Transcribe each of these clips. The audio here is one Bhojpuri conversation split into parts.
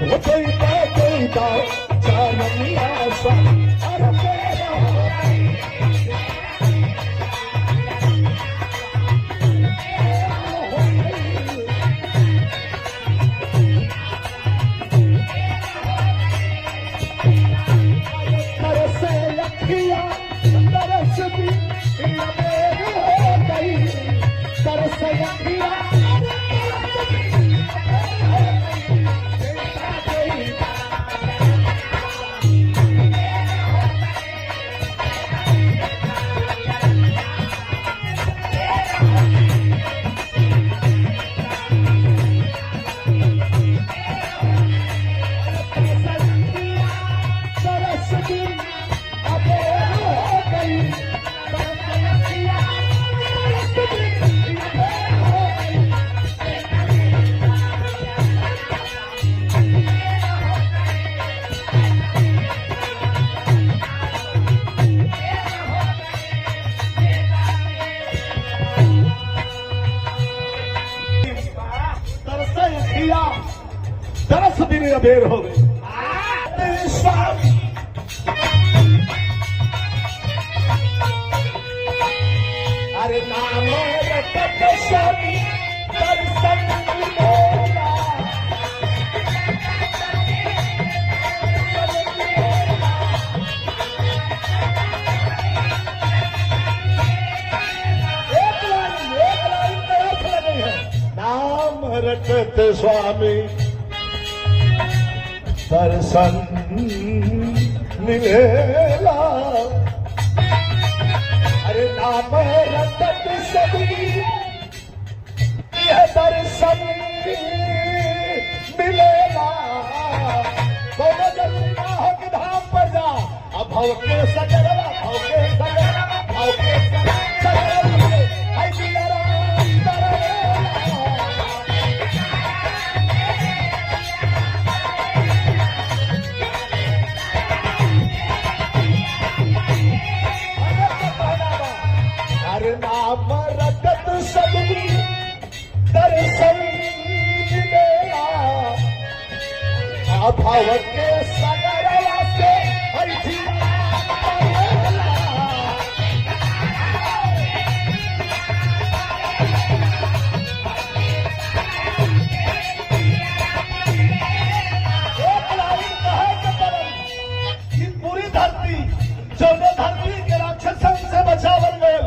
वो देता जानमिया स्वामी अरे मेरा तरसे लखिया तरस भी अबेर हो गई तरसे लखिया तरस भी अबेर हो गई स्वामी अरे नाम रटत स्वामी दर्शन मिलेगा एक लाइन तरस लगी है नाम रटत स्वामी दर्शन मिलेला अरे नाम रटत सभी यह दर्शन मिलेला दोनों जल्दी ना हो कि धाम पर जा अब भव के सजरवा भव के सजरवा भव के सजरवा आई दिलरा नाम रटत सभी दर्शन मिलेला अभाव के सगरवा से ऐठी एक लाइन कहे के तरल कि पूरी धरती जौने धरती के राक्षसन से बचावल गए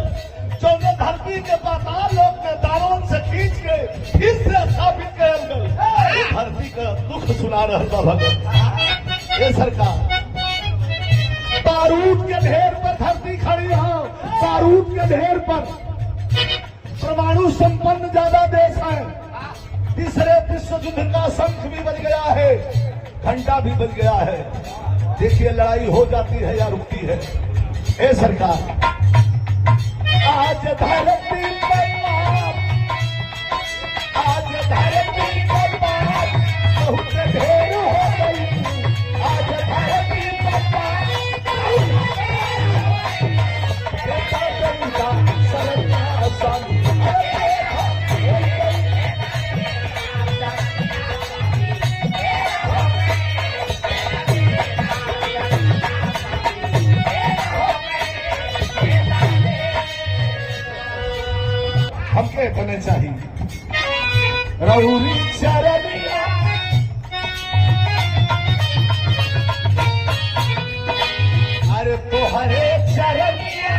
जो धरती के पाताल लोक में दारों से खींच के फिर से स्थापित कर गए धरती का दुख सुना रहा भगत ये सरकार बारूद के ढेर पर धरती खड़ी हो बारूद के ढेर पर परमाणु संपन्न ज्यादा देश है तीसरे विश्व युद्ध का शंख भी बज गया है घंटा भी बज गया है देखिए लड़ाई हो जाती है या रुकती है ये सरकार आज धरती पर आज धरती पर बहुत ढेर हो गई आज धरती पर हमके होने चाहिए रहुरी चरनिया अरे तो हरे चरनिया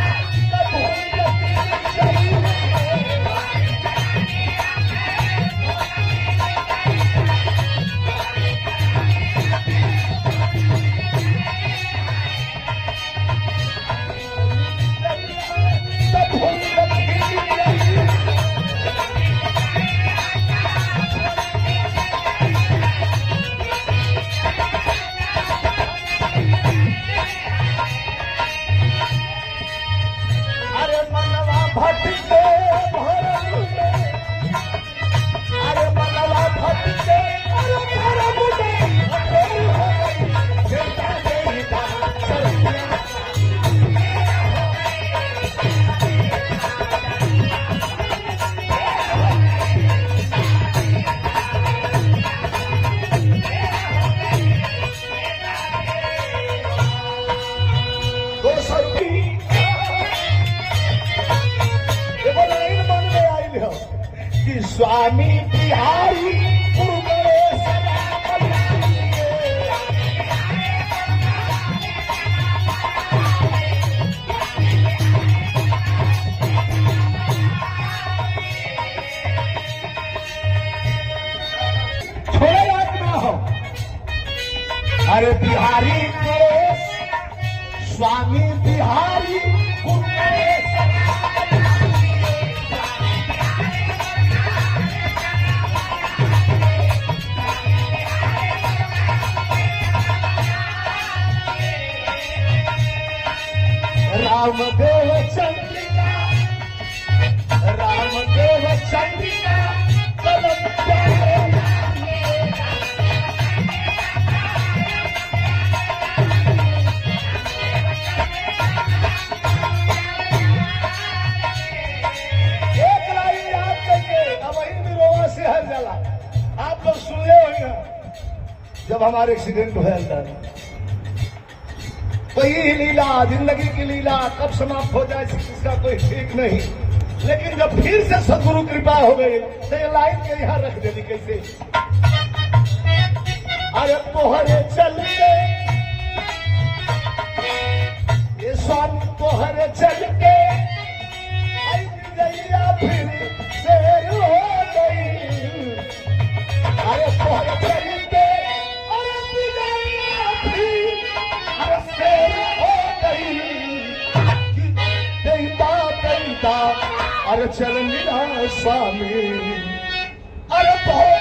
बिहारी गुरु गणेश छोड़े लायक ना हो। अरे बिहारी गणेश स्वामी बिहारी गुरु गणेश रामदेव चंद्रिका रामदेव चंद्रिका एक लाइन याद करके अब वही भी रोवा से हर जाला। आप लोग सुने होंगे जब हमारे एक्सीडेंट हुआ था, तो ये लीला जिंदगी की लीला कब समाप्त हो जाए इसका कोई ठीक नहीं। लेकिन जब फिर से सदगुरु कृपा हो गई तो ये लाइन के यहाँ रख देनी कैसे। अरे तोहरे चल के ये स्वामी तोहरे चल के आई विजया फिर शेर हो गई। अरे तोहरे चल के अरे विजया फिर अरे शेर हो गई। अरे चल मिला स्वामी अरे बहुत